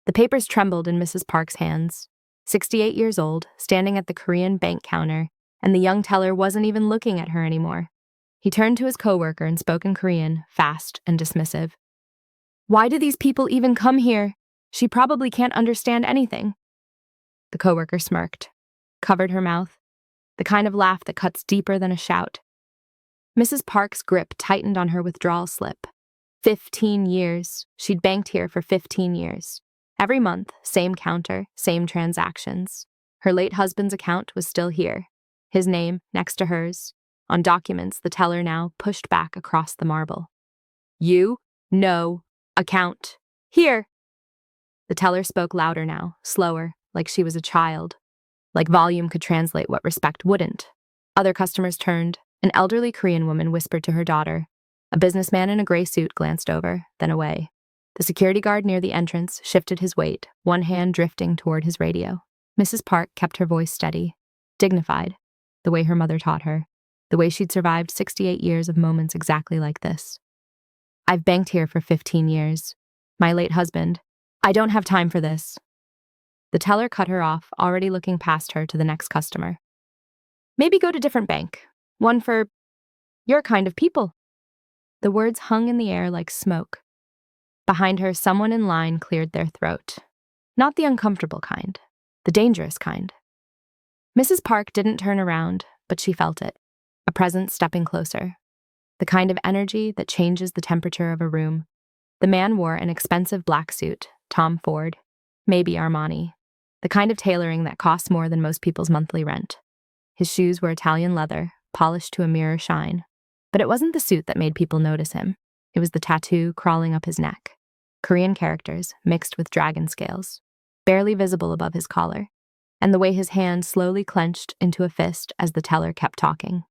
The papers trembled in Mrs. Park's hands. 68 years old, standing at the Korean bank counter, and the young teller wasn't even looking at her anymore. He turned to his coworker and spoke in Korean, fast and dismissive. "Why do these people even come here? She probably can't understand anything." The coworker smirked, covered her mouth, the kind of laugh that cuts deeper than a shout. Mrs. Park's grip tightened on her withdrawal slip. 15 years. She'd banked here for 15 years. Every month, same counter, same transactions. Her late husband's account was still here, his name next to hers. On documents, the teller now pushed back across the marble. "You? No. Account. Here." The teller spoke louder now, slower, like she was a child. Like volume could translate what respect wouldn't. Other customers turned. An elderly Korean woman whispered to her daughter. A businessman in a gray suit glanced over, then away. The security guard near the entrance shifted his weight, one hand drifting toward his radio. Mrs. Park kept her voice steady, dignified, the way her mother taught her, the way she'd survived 68 years of moments exactly like this. "I've banked here for 15 years. My late husband. I don't have time for this." The teller cut her off, already looking past her to the next customer. "Maybe go to different bank. One for your kind of people." The words hung in the air like smoke. Behind her, someone in line cleared their throat. Not the uncomfortable kind, the dangerous kind. Mrs. Park didn't turn around, but she felt it. A presence stepping closer. The kind of energy that changes the temperature of a room. The man wore an expensive black suit, Tom Ford, maybe Armani. The kind of tailoring that costs more than most people's monthly rent. His shoes were Italian leather, polished to a mirror shine. But it wasn't the suit that made people notice him. It was the tattoo crawling up his neck. Korean characters mixed with dragon scales, barely visible above his collar, and the way his hand slowly clenched into a fist as the teller kept talking.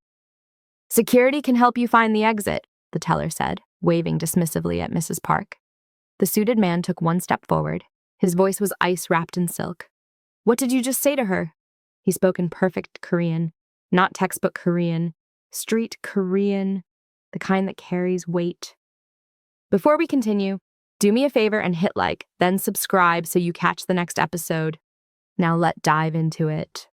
"Security can help you find the exit," the teller said, waving dismissively at Mrs. Park. The suited man took one step forward. His voice was ice wrapped in silk. "What did you just say to her?" He spoke in perfect Korean, not textbook Korean, street Korean, the kind that carries weight. "Before we continue, do me a favor and hit like, then subscribe so you catch the next episode. Now let's dive into it."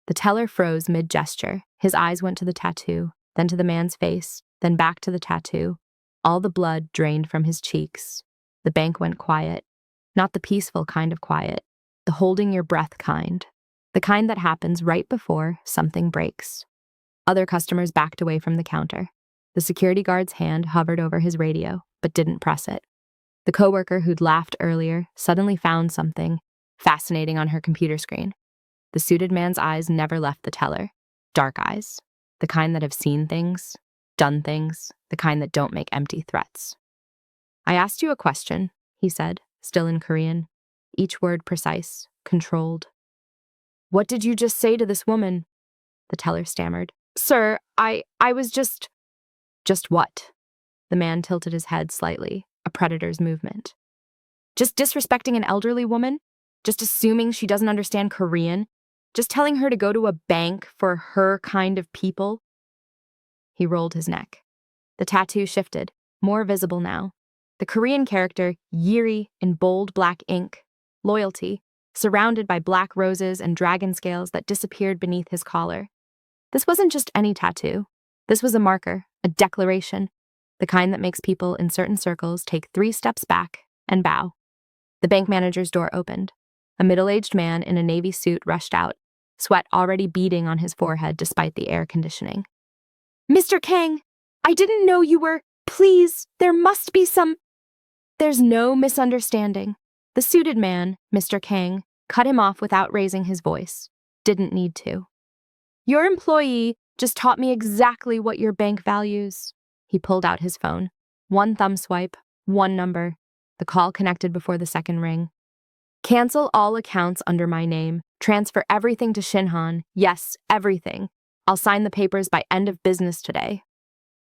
The teller froze mid-gesture. His eyes went to the tattoo, then to the man's face, then back to the tattoo. All the blood drained from his cheeks. The bank went quiet. Not the peaceful kind of quiet, the holding your breath kind. The kind that happens right before something breaks. Other customers backed away from the counter. The security guard's hand hovered over his radio, but didn't press it. The coworker who'd laughed earlier suddenly found something fascinating on her computer screen. The suited man's eyes never left the teller. Dark eyes. The kind that have seen things, done things, the kind that don't make empty threats. "I asked you a question," he said, still in Korean, each word precise, controlled. "What did you just say to this woman?" The teller stammered. "Sir, I was just..." "Just what?" The man tilted his head slightly, a predator's movement. "Just disrespecting an elderly woman? Just assuming she doesn't understand Korean? Just telling her to go to a bank for her kind of people?" He rolled his neck. The tattoo shifted, more visible now. The Korean character, Yiri in bold black ink. Loyalty, surrounded by black roses and dragon scales that disappeared beneath his collar. This wasn't just any tattoo. This was a marker, a declaration, the kind that makes people in certain circles take 3 steps back and bow. The bank manager's door opened. A middle-aged man in a navy suit rushed out, sweat already beading on his forehead despite the air conditioning. "Mr. Kang, I didn't know you were... Please, there must be some..." "There's no misunderstanding." The suited man, Mr. Kang, cut him off without raising his voice. Didn't need to. "Your employee just taught me exactly what your bank values." He pulled out his phone. One thumb swipe, one number. The call connected before the second ring. "Cancel all accounts under my name. Transfer everything to Shinhan. Yes, everything. I'll sign the papers by end of business today."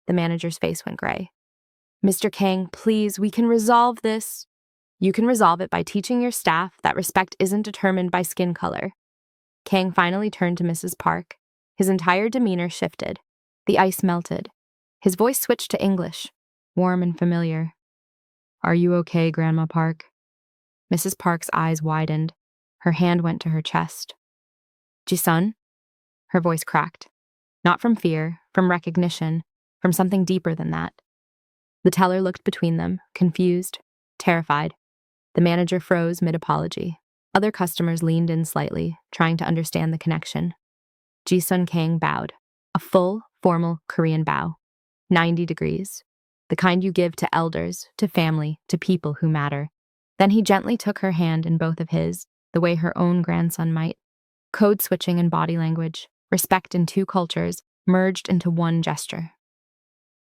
The manager's face went gray. "Mr. Kang, please, we can resolve this." "You can resolve it by teaching your staff that respect isn't determined by skin color." Kang finally turned to Mrs. Park. His entire demeanor shifted. The ice melted. His voice switched to English, warm and familiar. "Are you okay, Grandma Park?" Mrs. Park's eyes widened. Her hand went to her chest. Ji-Sun? Her voice cracked. Not from fear, from recognition, from something deeper than that. The teller looked between them, confused, terrified. The manager froze mid-apology. Other customers leaned in slightly, trying to understand the connection. Ji-Sun Kang bowed. A full, formal Korean bow. 90 degrees. The kind you give to elders, to family, to people who matter. Then he gently took her hand in both of his, the way her own grandson might. Code switching in body language, respect in two cultures, merged into one gesture.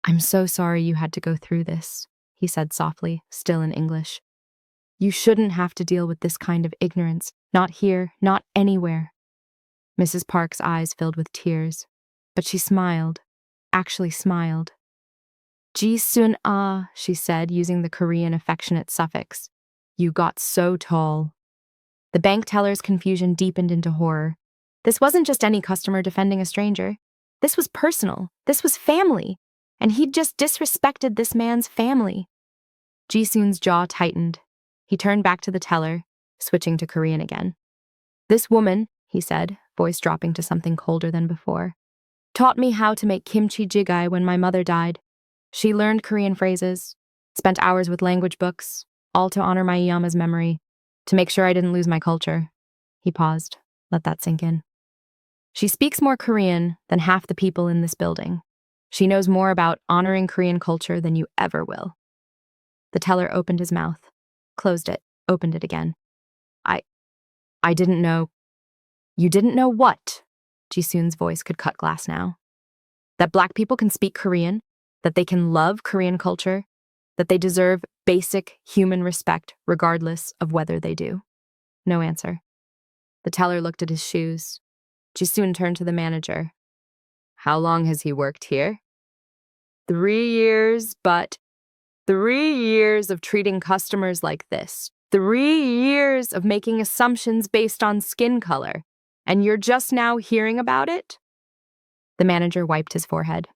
"I'm so sorry you had to go through this," he said softly, still in English. "You shouldn't have to deal with this kind of ignorance, not here, not anywhere." Mrs. Park's eyes filled with tears, but she smiled, actually smiled. "Ji-Sun she said, using the Korean affectionate suffix. "You got so tall." The bank teller's confusion deepened into horror. This wasn't just any customer defending a stranger. This was personal. This was family. And he'd just disrespected this man's family. Ji-Sun's jaw tightened. He turned back to the teller, switching to Korean again. "This woman," he said, voice dropping to something colder than before, "taught me how to make kimchi jjigae when my mother died. She learned Korean phrases, spent hours with language books, all to honor my Iyama's memory, to make sure I didn't lose my culture." He paused. Let that sink in. "She speaks more Korean than half the people in this building. She knows more about honoring Korean culture than you ever will." The teller opened his mouth, closed it, opened it again. I didn't know." "You didn't know what?" Ji-Sun's voice could cut glass now. "That black people can speak Korean, that they can love Korean culture, that they deserve basic human respect regardless of whether they do." No answer. The teller looked at his shoes. Ji-Sun turned to the manager. "How long has he worked here?" 3 years, but 3 years of treating customers like this. 3 years of making assumptions based on skin color. And you're just now hearing about it?" The manager wiped his forehead.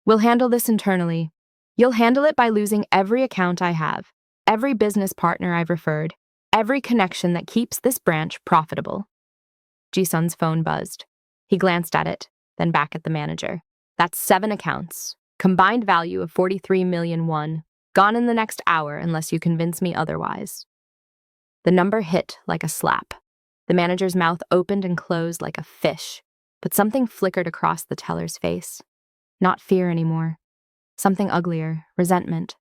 "We'll handle this internally. You'll handle it by losing every account I have, every business partner I've referred, every connection that keeps this branch profitable." Ji-Sun's phone buzzed. He glanced at it, then back at the manager. "That's 7 accounts. Combined value of 43 million won. Gone in the next hour unless you convince me otherwise." The number hit like a slap. The manager's mouth opened and closed like a fish, but something flickered across the teller's face. Not fear anymore. Something uglier, resentment.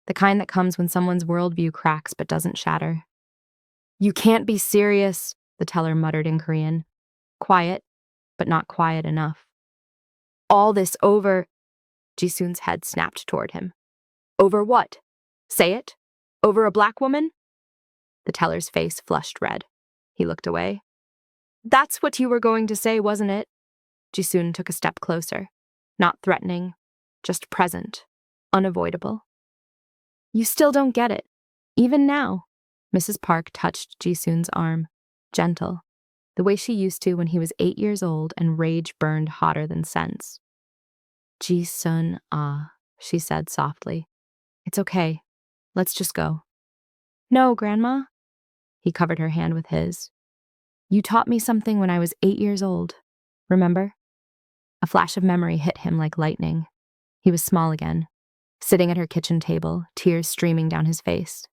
The kind that comes when someone's worldview cracks but doesn't shatter. "You can't be serious," the teller muttered in Korean. Quiet, but not quiet enough. "All this over..." Ji-Sun's head snapped toward him. "Over what? Say it. Over a black woman?" The teller's face flushed red. He looked away. "That's what you were going to say, wasn't it?" Ji-Sun took a step closer. Not threatening, just present, unavoidable. "You still don't get it. Even now." Mrs. Park touched Ji-Sun's arm, gentle, the way she used to when he was 8 years old and rage burned hotter than sense. "Ji-Sun, she said softly. "It's okay. Let's just go." "No, Grandma." He covered her hand with his. "You taught me something when I was 8 years old. Remember?" A flash of memory hit him like lightning. He was small again, sitting at her kitchen table, tears streaming down his face.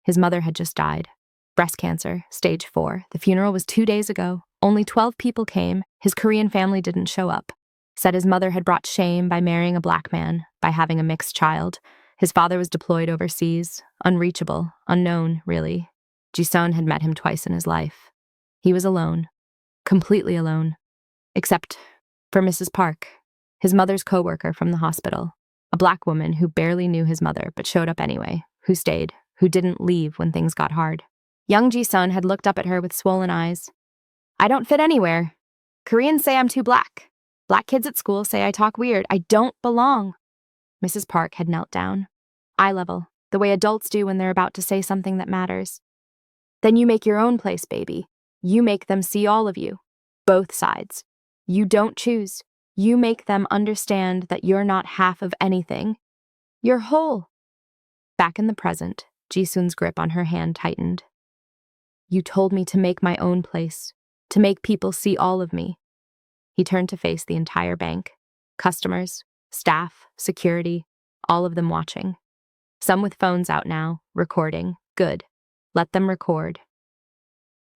His mother had just died. Breast cancer, stage 4. The funeral was 2 days ago. Only 12 people came. His Korean family didn't show up. Said his mother had brought shame by marrying a black man, by having a mixed child. His father was deployed overseas, unreachable, unknown, really. Ji-Sun had met him twice in his life. He was alone, completely alone, except for Mrs. Park, his mother's coworker from the hospital, a black woman who barely knew his mother but showed up anyway, who stayed, who didn't leave when things got hard. Young Ji-Sun had looked up at her with swollen eyes. "I don't fit anywhere. Koreans say I'm too black. Black kids at school say I talk weird. I don't belong." Mrs. Park had knelt down, eye level, the way adults do when they're about to say something that matters. "Then you make your own place, baby. You make them see all of you. Both sides. You don't choose. You make them understand that you're not half of anything. You're whole." Back in the present, Ji-Sun's grip on her hand tightened. You told me to make my own place, to make people see all of me. He turned to face the entire bank. Customers, staff, security, all of them watching. Some with phones out now, recording. Good. Let them record.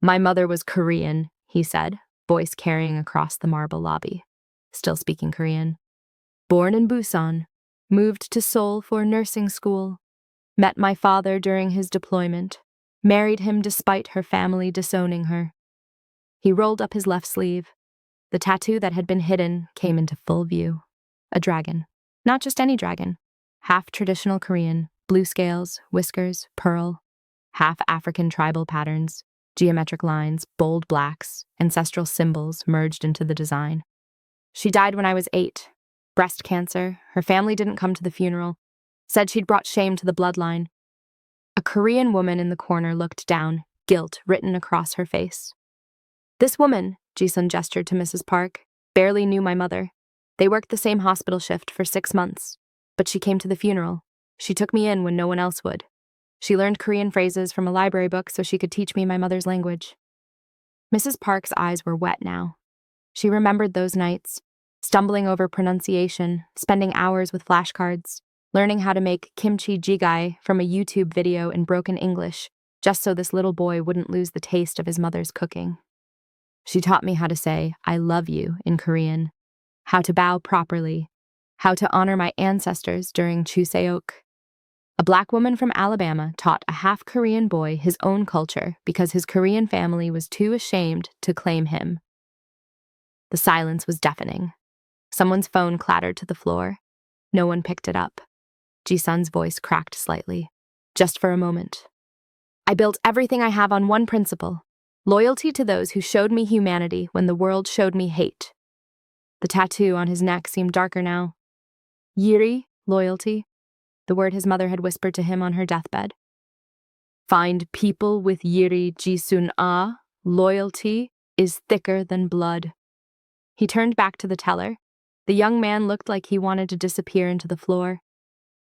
My mother was Korean, he said, voice carrying across the marble lobby. Still speaking Korean. Born in Busan, moved to Seoul for nursing school. Met my father during his deployment. Married him despite her family disowning her. He rolled up his left sleeve. The tattoo that had been hidden came into full view. A dragon. Not just any dragon. Half traditional Korean, blue scales, whiskers, pearl. Half African tribal patterns, geometric lines, bold blacks, ancestral symbols merged into the design. She died when I was 8. Breast cancer. Her family didn't come to the funeral. Said she'd brought shame to the bloodline. A Korean woman in the corner looked down, guilt written across her face. This woman, Ji-Sun gestured to Mrs. Park, barely knew my mother. They worked the same hospital shift for 6 months, but she came to the funeral. She took me in when no one else would. She learned Korean phrases from a library book so she could teach me my mother's language. Mrs. Park's eyes were wet now. She remembered those nights, stumbling over pronunciation, spending hours with flashcards, learning how to make kimchi jjigae from a YouTube video in broken English, just so this little boy wouldn't lose the taste of his mother's cooking. She taught me how to say, I love you, in Korean, how to bow properly, how to honor my ancestors during Chuseok. A black woman from Alabama taught a half-Korean boy his own culture because his Korean family was too ashamed to claim him. The silence was deafening. Someone's phone clattered to the floor. No one picked it up. Ji-Sun's voice cracked slightly. Just for a moment. I built everything I have on one principle. Loyalty to those who showed me humanity when the world showed me hate. The tattoo on his neck seemed darker now. Yiri, loyalty, the word his mother had whispered to him on her deathbed. Find people with Yiri Ji-Sun loyalty is thicker than blood. He turned back to the teller. The young man looked like he wanted to disappear into the floor.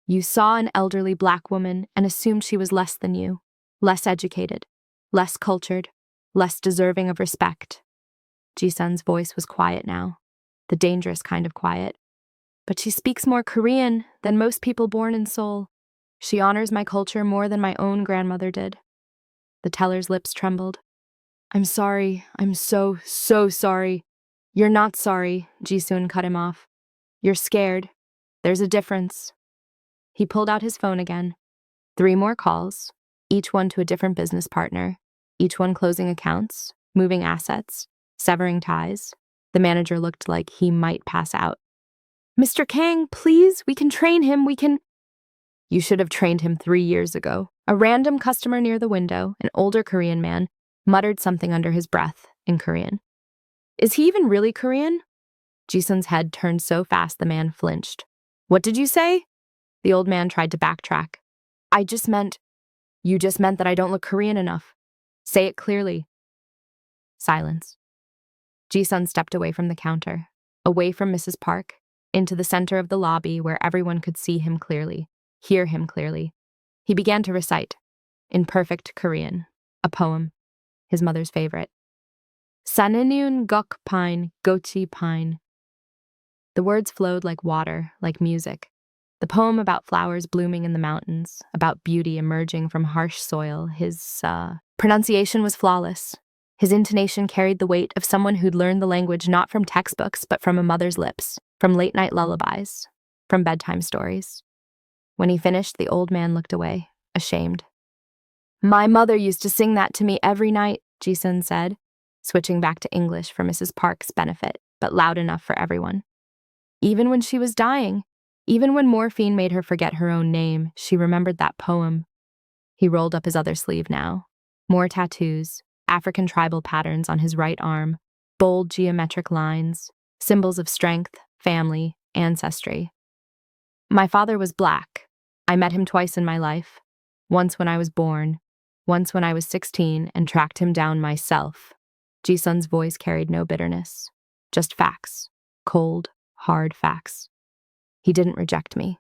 You saw an elderly black woman and assumed she was less than you, less educated, less cultured, less deserving of respect. Ji-Sun's voice was quiet now, the dangerous kind of quiet. But she speaks more Korean than most people born in Seoul. She honors my culture more than my own grandmother did. The teller's lips trembled. I'm sorry. I'm so sorry. You're not sorry, Ji-Sun cut him off. You're scared. There's a difference. He pulled out his phone again. 3 more calls, each one to a different business partner, each one closing accounts, moving assets, severing ties. The manager looked like he might pass out. Mr. Kang, please, we can train him, we can... You should have trained him 3 years ago. A random customer near the window, an older Korean man, muttered something under his breath in Korean. Is he even really Korean? Ji-Sun's head turned so fast the man flinched. What did you say? The old man tried to backtrack. You just meant that I don't look Korean enough. Say it clearly. Silence. Ji-Sun stepped away from the counter, away from Mrs. Park, into the center of the lobby where everyone could see him clearly, hear him clearly. He began to recite, in perfect Korean, a poem, his mother's favorite. Sanenyun gok pine, gochi pine. The words flowed like water, like music. The poem about flowers blooming in the mountains, about beauty emerging from harsh soil. His pronunciation was flawless. His intonation carried the weight of someone who'd learned the language not from textbooks, but from a mother's lips, from late-night lullabies, from bedtime stories. When he finished, the old man looked away, ashamed. My mother used to sing that to me every night, Ji-Sun said, switching back to English for Mrs. Park's benefit, but loud enough for everyone. Even when she was dying, even when morphine made her forget her own name, she remembered that poem. He rolled up his other sleeve now. More tattoos, African tribal patterns on his right arm, bold geometric lines, symbols of strength, family, ancestry. My father was black. I met him twice in my life. Once when I was born, once when I was 16 and tracked him down myself. Ji-Sun's voice carried no bitterness, just facts, cold, hard facts. He didn't reject me.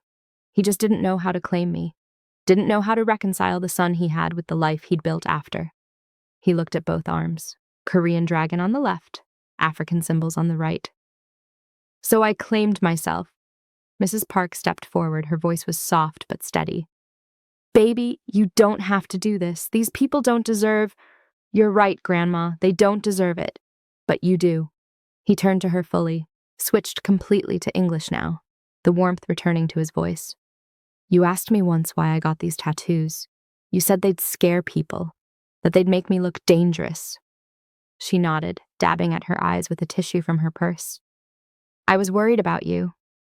He just didn't know how to claim me, didn't know how to reconcile the son he had with the life he'd built after. He looked at both arms. Korean dragon on the left, African symbols on the right. So I claimed myself. Mrs. Park stepped forward. Her voice was soft but steady. Baby, you don't have to do this. These people don't deserve— You're right, Grandma. They don't deserve it. But you do. He turned to her fully, switched completely to English now, the warmth returning to his voice. You asked me once why I got these tattoos. You said they'd scare people, that they'd make me look dangerous. She nodded, dabbing at her eyes with a tissue from her purse. I was worried about you.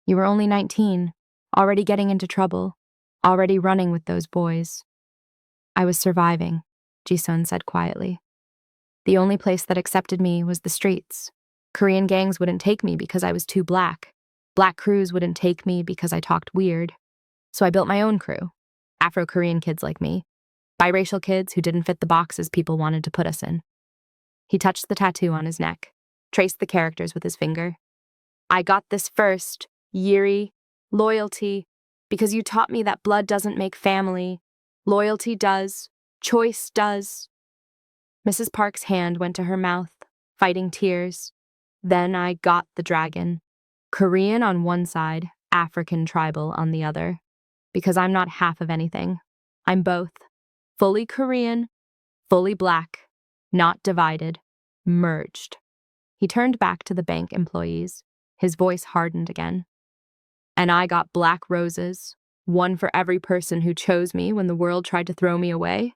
You were only 19, already getting into trouble, already running with those boys. I was surviving, Ji-Sun said quietly. The only place that accepted me was the streets. Korean gangs wouldn't take me because I was too black. Black crews wouldn't take me because I talked weird. So I built my own crew. Afro-Korean kids like me. Biracial kids who didn't fit the boxes people wanted to put us in. He touched the tattoo on his neck, traced the characters with his finger. I got this first, Yiri, loyalty, because you taught me that blood doesn't make family. Loyalty does. Choice does. Mrs. Park's hand went to her mouth, fighting tears. Then I got the dragon. Korean on one side, African tribal on the other. Because I'm not half of anything. I'm both. Fully Korean, fully black, not divided, merged. He turned back to the bank employees. His voice hardened again. And I got black roses, one for every person who chose me when the world tried to throw me away.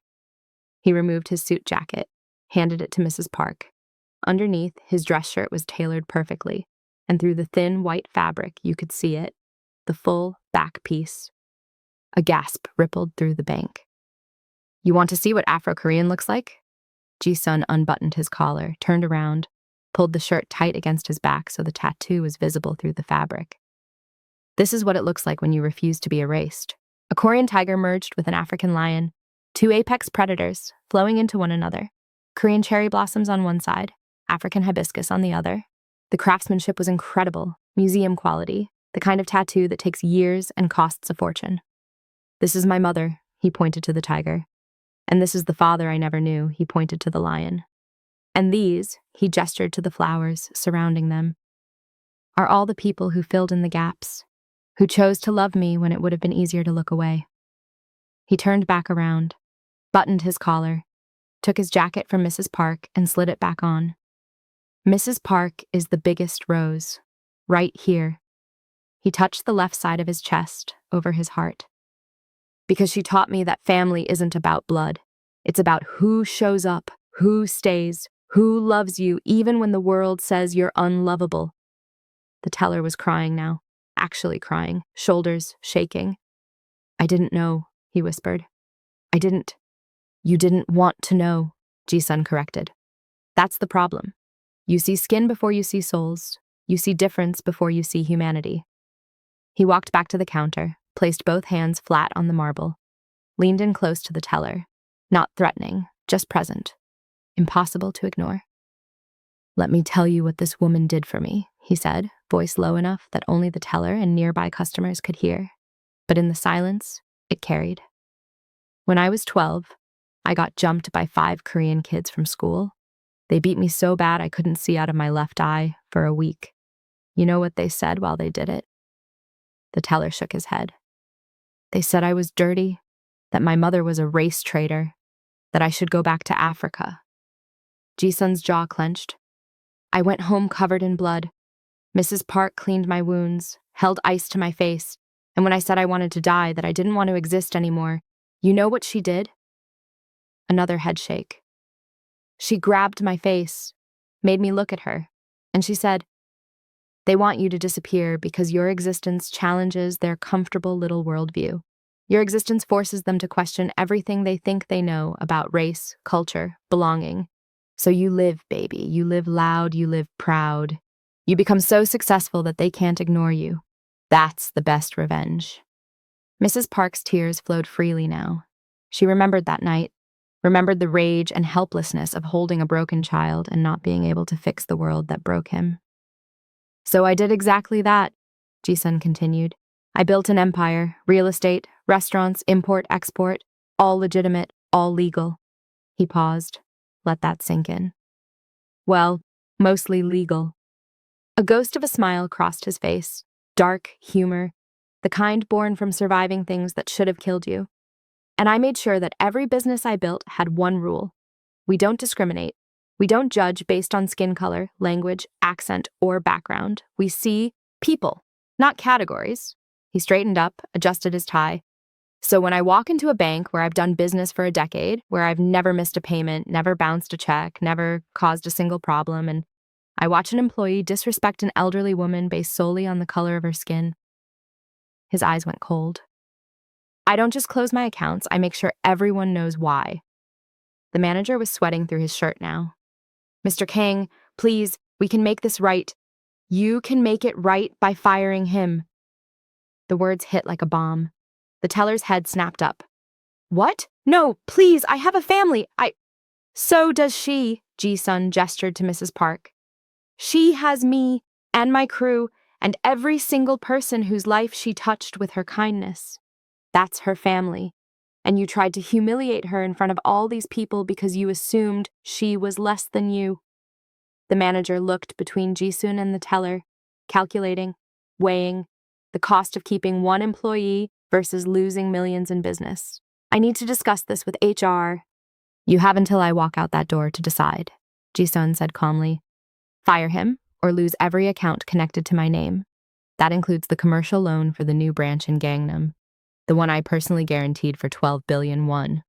He removed his suit jacket, handed it to Mrs. Park. Underneath, his dress shirt was tailored perfectly, and through the thin white fabric you could see it, the full back piece. A gasp rippled through the bank. You want to see what Afro-Korean looks like? Ji-Sun unbuttoned his collar, turned around, pulled the shirt tight against his back so the tattoo was visible through the fabric. This is what it looks like when you refuse to be erased. A Korean tiger merged with an African lion, two apex predators flowing into one another. Korean cherry blossoms on one side, African hibiscus on the other. The craftsmanship was incredible, museum quality, the kind of tattoo that takes years and costs a fortune. This is my mother, he pointed to the tiger. And this is the father I never knew, he pointed to the lion. And these, he gestured to the flowers surrounding them, are all the people who filled in the gaps, who chose to love me when it would have been easier to look away. He turned back around, buttoned his collar, took his jacket from Mrs. Park and slid it back on. Mrs. Park is the biggest rose, right here. He touched the left side of his chest, over his heart. Because she taught me that family isn't about blood. It's about who shows up, who stays, who loves you even when the world says you're unlovable. The teller was crying now, actually crying, shoulders shaking. I didn't know, he whispered. You didn't want to know, Ji-Sun corrected. That's the problem. You see skin before you see souls. You see difference before you see humanity. He walked back to the counter, placed both hands flat on the marble, leaned in close to the teller, not threatening, just present, impossible to ignore. Let me tell you what this woman did for me, he said, voice low enough that only the teller and nearby customers could hear. But in the silence, it carried. When I was 12, I got jumped by 5 Korean kids from school. They beat me so bad I couldn't see out of my left eye for a week. You know what they said while they did it? The teller shook his head. They said I was dirty, that my mother was a race traitor, that I should go back to Africa. Ji-Sun's jaw clenched. I went home covered in blood. Mrs. Park cleaned my wounds, held ice to my face, and when I said I wanted to die, that I didn't want to exist anymore, you know what she did? Another headshake. She grabbed my face, made me look at her, and she said, they want you to disappear because your existence challenges their comfortable little worldview. Your existence forces them to question everything they think they know about race, culture, belonging. So you live, baby. You live loud, you live proud. You become so successful that they can't ignore you. That's the best revenge. Mrs. Park's tears flowed freely now. She remembered that night, remembered the rage and helplessness of holding a broken child and not being able to fix the world that broke him. So I did exactly that, Ji-Sun continued. I built an empire, real estate, restaurants, import, export, all legitimate, all legal. He paused. Let that sink in. Well, mostly legal. A ghost of a smile crossed his face. Dark humor, the kind born from surviving things that should have killed you. And I made sure that every business I built had one rule. We don't discriminate. We don't judge based on skin color, language, accent, or background. We see people, not categories. He straightened up, adjusted his tie. So when I walk into a bank where I've done business for a decade, where I've never missed a payment, never bounced a check, never caused a single problem, and I watch an employee disrespect an elderly woman based solely on the color of her skin, his eyes went cold. I don't just close my accounts, I make sure everyone knows why. The manager was sweating through his shirt now. Mr. Kang, please, we can make this right. You can make it right by firing him. The words hit like a bomb. The teller's head snapped up. What? No, please, I have a family. So does she, Ji-Sun gestured to Mrs. Park. She has me and my crew and every single person whose life she touched with her kindness. That's her family. And you tried to humiliate her in front of all these people because you assumed she was less than you. The manager looked between Ji-Sun and the teller, calculating, weighing, the cost of keeping one employee versus losing millions in business. I need to discuss this with HR. You have until I walk out that door to decide, Ji-Sun said calmly. Fire him or lose every account connected to my name. That includes the commercial loan for the new branch in Gangnam, the one I personally guaranteed for 12 billion won.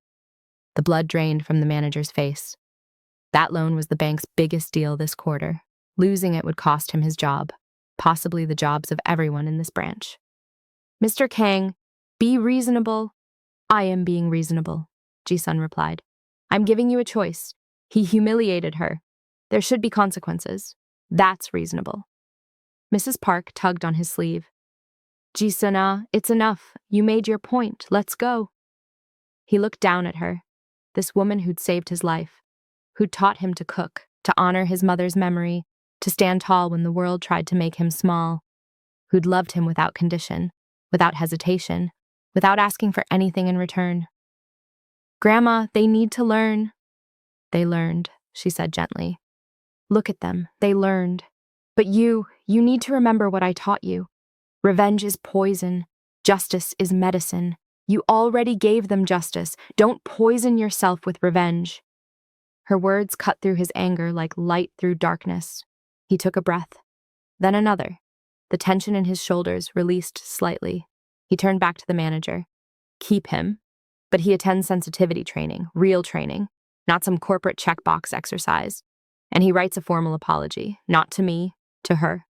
The blood drained from the manager's face. That loan was the bank's biggest deal this quarter. Losing it would cost him his job, possibly the jobs of everyone in this branch. Mr. Kang, be reasonable. I am being reasonable, Ji-Sun replied. I'm giving you a choice. He humiliated her. There should be consequences. That's reasonable. Mrs. Park tugged on his sleeve. Ji-Sun, it's enough. You made your point. Let's go. He looked down at her, this woman who'd saved his life, who'd taught him to cook, to honor his mother's memory, to stand tall when the world tried to make him small, who'd loved him without condition, without hesitation, without asking for anything in return. Grandma, they need to learn. They learned, she said gently. Look at them, they learned. But you need to remember what I taught you. Revenge is poison. Justice is medicine. You already gave them justice. Don't poison yourself with revenge. Her words cut through his anger like light through darkness. He took a breath, then another. The tension in his shoulders released slightly. He turned back to the manager. Keep him. But he attends sensitivity training, real training, not some corporate checkbox exercise. And he writes a formal apology, not to me, to her.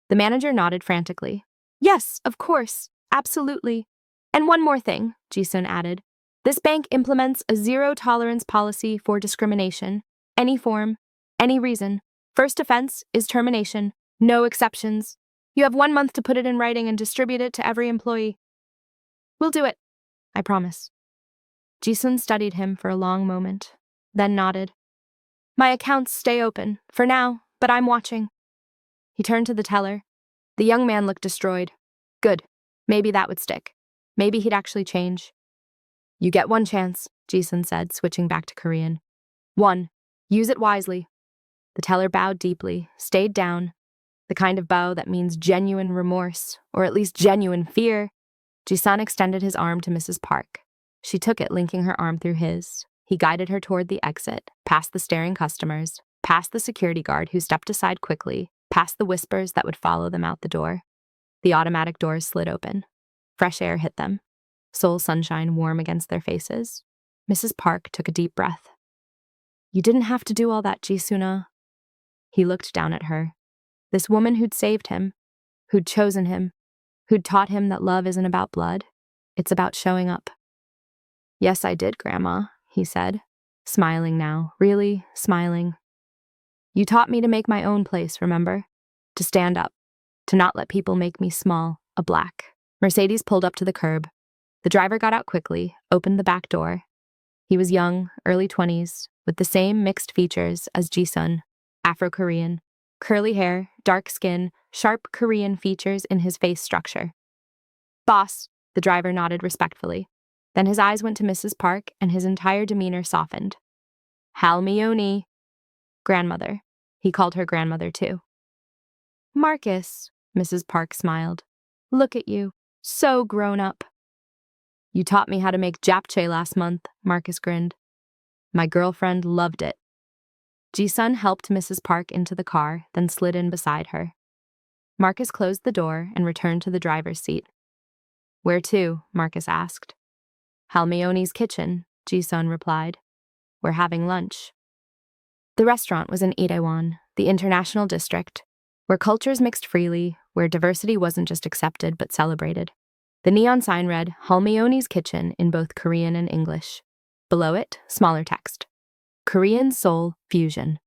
The manager nodded frantically. Yes, of course, absolutely. And one more thing, Ji-Sun added. This bank implements a zero-tolerance policy for discrimination, any form, any reason. First offense is termination, no exceptions. You have 1 month to put it in writing and distribute it to every employee. We'll do it, I promise. Ji-Sun studied him for a long moment, then nodded. My accounts stay open, for now, but I'm watching. He turned to the teller. The young man looked destroyed. Good. Maybe that would stick. Maybe he'd actually change. You get one chance, Ji-Sun said, switching back to Korean. One. Use it wisely. The teller bowed deeply, stayed down. The kind of bow that means genuine remorse, or at least genuine fear. Ji-Sun extended his arm to Mrs. Park. She took it, linking her arm through his. He guided her toward the exit, past the staring customers, past the security guard who stepped aside quickly, past the whispers that would follow them out the door. The automatic doors slid open. Fresh air hit them. Seoul sunshine warm against their faces. Mrs. Park took a deep breath. You didn't have to do all that, Ji-Sun. He looked down at her. This woman who'd saved him, who'd chosen him, who'd taught him that love isn't about blood. It's about showing up. Yes, I did, Grandma, he said, smiling now, really smiling. You taught me to make my own place, remember? To stand up, to not let people make me small, a black. Mercedes pulled up to the curb. The driver got out quickly, opened the back door. He was young, early 20s, with the same mixed features as Ji-Sun, Afro-Korean, curly hair, dark skin, sharp Korean features in his face structure. Boss, the driver nodded respectfully. Then his eyes went to Mrs. Park and his entire demeanor softened. Halmione. Grandmother. He called her grandmother too. Marcus, Mrs. Park smiled. Look at you, so grown up. You taught me how to make japchae last month, Marcus grinned. My girlfriend loved it. Ji-Sun helped Mrs. Park into the car, then slid in beside her. Marcus closed the door and returned to the driver's seat. Where to? Marcus asked. Halmione's kitchen, Ji-Sun replied. We're having lunch. The restaurant was in Itaewon, the international district, where cultures mixed freely, where diversity wasn't just accepted but celebrated. The neon sign read, Halmione's Kitchen in both Korean and English. Below it, smaller text. Korean Seoul Fusion.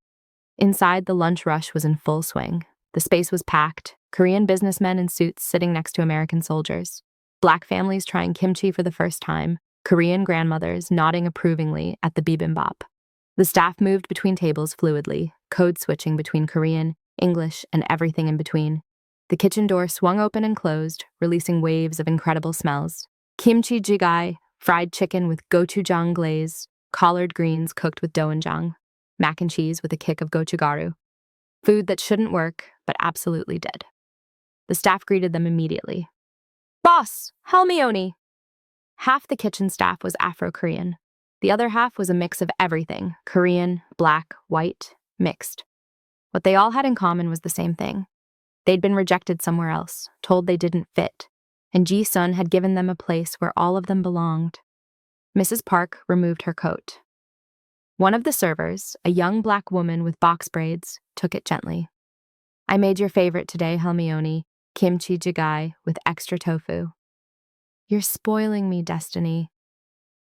Inside, the lunch rush was in full swing. The space was packed, Korean businessmen in suits sitting next to American soldiers. Black families trying kimchi for the first time, Korean grandmothers nodding approvingly at the bibimbap. The staff moved between tables fluidly, code switching between Korean, English, and everything in between. The kitchen door swung open and closed, releasing waves of incredible smells. Kimchi jjigae, fried chicken with gochujang glaze, collard greens cooked with doenjang, mac and cheese with a kick of gochugaru. Food that shouldn't work, but absolutely did. The staff greeted them immediately. Boss, Halmione! Half the kitchen staff was Afro-Korean. The other half was a mix of everything, Korean, black, white, mixed. What they all had in common was the same thing. They'd been rejected somewhere else, told they didn't fit, and Ji-Sun had given them a place where all of them belonged. Mrs. Park removed her coat. One of the servers, a young black woman with box braids, took it gently. I made your favorite today, Halmione, kimchi jjigae with extra tofu. You're spoiling me, Destiny.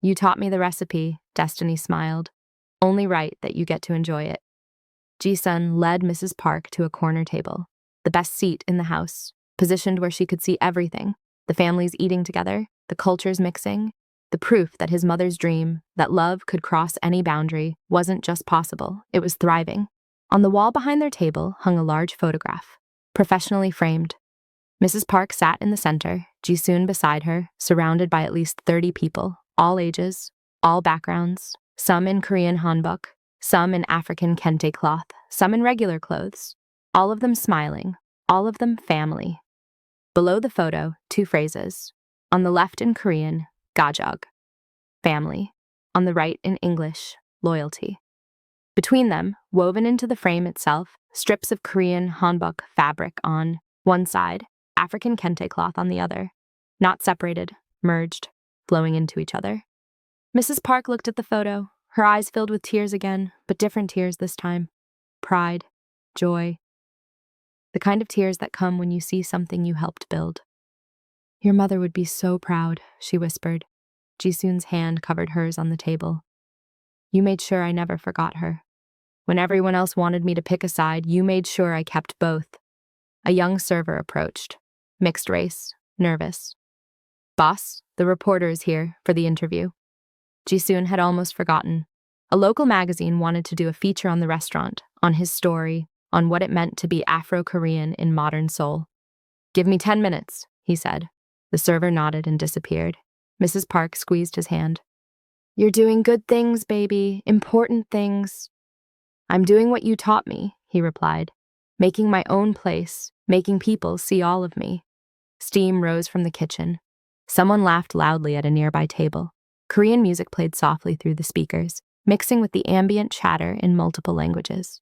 You taught me the recipe, Destiny smiled. Only right that you get to enjoy it. Ji-Sun led Mrs. Park to a corner table, the best seat in the house, positioned where she could see everything, the families eating together, the cultures mixing, the proof that his mother's dream, that love could cross any boundary, wasn't just possible, it was thriving. On the wall behind their table hung a large photograph, professionally framed. Mrs. Park sat in the center, Ji-Sun beside her, surrounded by at least 30 people, all ages, all backgrounds, some in Korean hanbok, some in African kente cloth, some in regular clothes, all of them smiling, all of them family. Below the photo, 2 phrases. On the left in Korean, gajog, family. On the right in English, loyalty. Between them, woven into the frame itself, strips of Korean hanbok fabric on one side, African kente cloth on the other. Not separated, merged, flowing into each other. Mrs. Park looked at the photo, her eyes filled with tears again, but different tears this time. Pride, joy. The kind of tears that come when you see something you helped build. Your mother would be so proud, she whispered. Ji-Sun's hand covered hers on the table. You made sure I never forgot her. When everyone else wanted me to pick a side, you made sure I kept both. A young server approached. Mixed race, nervous. Boss, the reporter is here for the interview. Ji-Sun had almost forgotten. A local magazine wanted to do a feature on the restaurant, on his story, on what it meant to be Afro-Korean in modern Seoul. Give me 10 minutes, he said. The server nodded and disappeared. Mrs. Park squeezed his hand. You're doing good things, baby, important things. I'm doing what you taught me, he replied. Making my own place, making people see all of me. Steam rose from the kitchen. Someone laughed loudly at a nearby table. Korean music played softly through the speakers, mixing with the ambient chatter in multiple languages.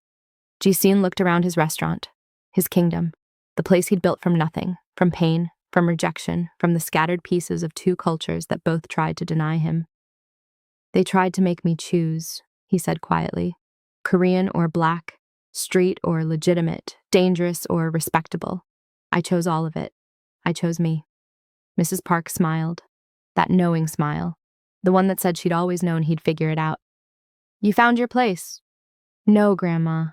Ji-Sun looked around his restaurant, his kingdom, the place he'd built from nothing, from pain, from rejection, from the scattered pieces of 2 cultures that both tried to deny him. They tried to make me choose, he said quietly. Korean or black, street or legitimate, dangerous or respectable. I chose all of it. I chose me. Mrs. Park smiled. That knowing smile. The one that said she'd always known he'd figure it out. You found your place. No, Grandma.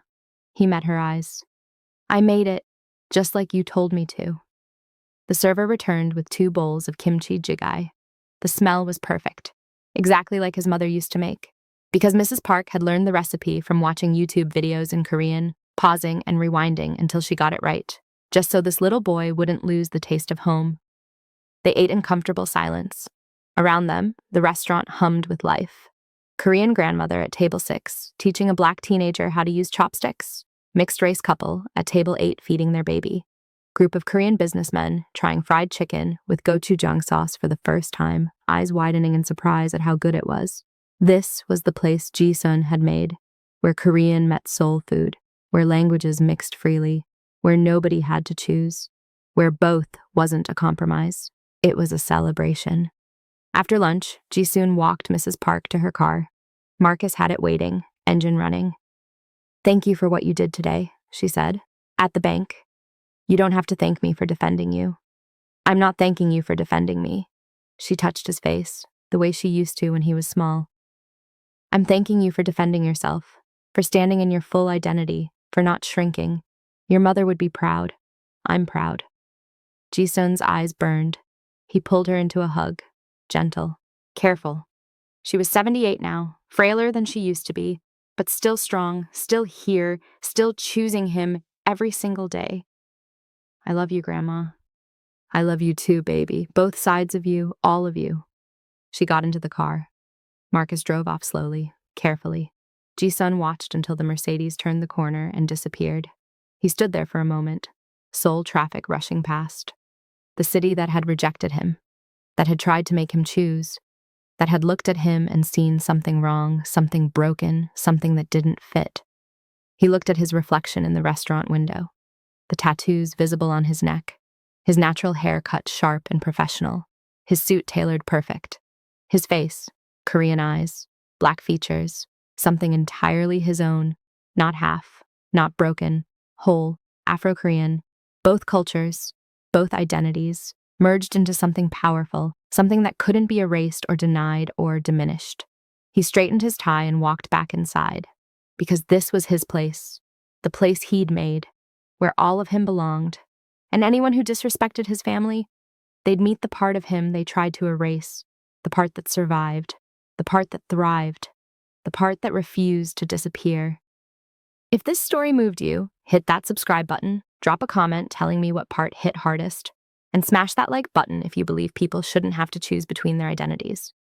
He met her eyes. I made it, just like you told me to. The server returned with 2 bowls of kimchi jjigae. The smell was perfect, exactly like his mother used to make. Because Mrs. Park had learned the recipe from watching YouTube videos in Korean, pausing and rewinding until she got it right, just so this little boy wouldn't lose the taste of home. They ate in comfortable silence. Around them, the restaurant hummed with life. Korean grandmother at table 6, teaching a black teenager how to use chopsticks. Mixed race couple at table 8 feeding their baby. Group of Korean businessmen trying fried chicken with gochujang sauce for the first time, eyes widening in surprise at how good it was. This was the place Ji-Sun had made, where Korean met soul food, where languages mixed freely, where nobody had to choose, where both wasn't a compromise. It was a celebration. After lunch, Ji-Sun walked Mrs. Park to her car. Marcus had it waiting, engine running. "Thank you for what you did today," she said. "At the bank. You don't have to thank me for defending you." "I'm not thanking you for defending me." She touched his face, the way she used to when he was small. "I'm thanking you for defending yourself, for standing in your full identity, for not shrinking. Your mother would be proud. I'm proud." Ji-Sun's eyes burned. He pulled her into a hug, gentle, careful. She was 78 now, frailer than she used to be, but still strong, still here, still choosing him every single day. "I love you, Grandma." "I love you too, baby. Both sides of you, all of you." She got into the car. Marcus drove off slowly, carefully. Ji-Sun watched until the Mercedes turned the corner and disappeared. He stood there for a moment, Seoul traffic rushing past. The city that had rejected him, that had tried to make him choose, that had looked at him and seen something wrong, something broken, something that didn't fit. He looked at his reflection in the restaurant window, the tattoos visible on his neck, his natural hair cut sharp and professional, his suit tailored perfect, his face, Korean eyes, black features, something entirely his own, not half, not broken, whole, Afro-Korean, both cultures, both identities, merged into something powerful, something that couldn't be erased or denied or diminished. He straightened his tie and walked back inside, because this was his place, the place he'd made, where all of him belonged, and anyone who disrespected his family, they'd meet the part of him they tried to erase, the part that survived, the part that thrived, the part that refused to disappear. If this story moved you, hit that subscribe button, drop a comment telling me what part hit hardest, and smash that like button if you believe people shouldn't have to choose between their identities.